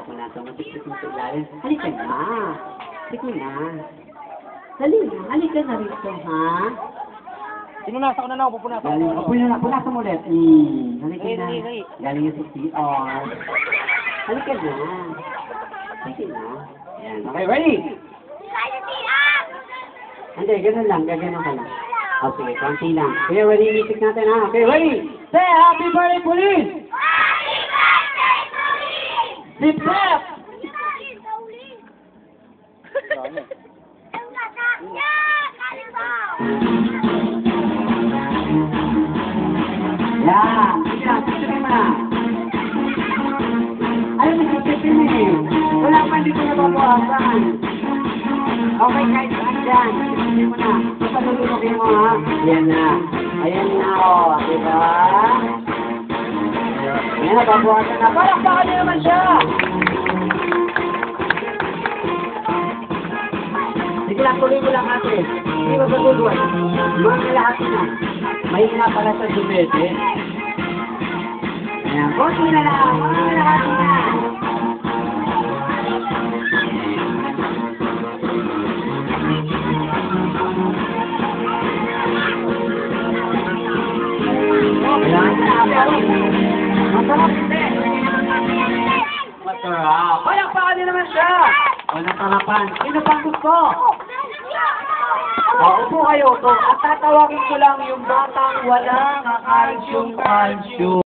ko na ito. Matiktik mo sa ilalim. Halika na. Sige na. Dali na. Halika na rito, ha? Pinunasan ko na lang, pupunasan Galing. ko. Punasan mo ulit. Halika na. Galing yung sa CR. Halika na. Sige na. Ayan. Okay, ready? Hindi, ganun lang. Gaganon ka lang. O, sige, konti lang. Okay, ready? Music natin, ha? Okay, ready? Say, happy birthday, police! Happy birthday, police! Zip, zip! Yeah, sige lang, sige mo na. Ayun, nagsisigil eh. Wala pa dito nababawasan. Okay, kahit saan dyan. Sige mo na. Pasalulunogin mo, ha? Ayan na. Ayan na, o. Diba? Ayan na, babawasan na. Palakpakan niyo naman siya! Sige lang, tuloy mo lang, ate. Hindi ba paguluan? Mga lahat na. May nga pala sa dumete. Ayan, konti na lang. Mga lahat na. Masarap hindi. Masarap. Palakpakan din naman siya. Walang sarapan. Sino pang gusto? Upo kayo. At tatawagin ko lang yung batang walang calcium.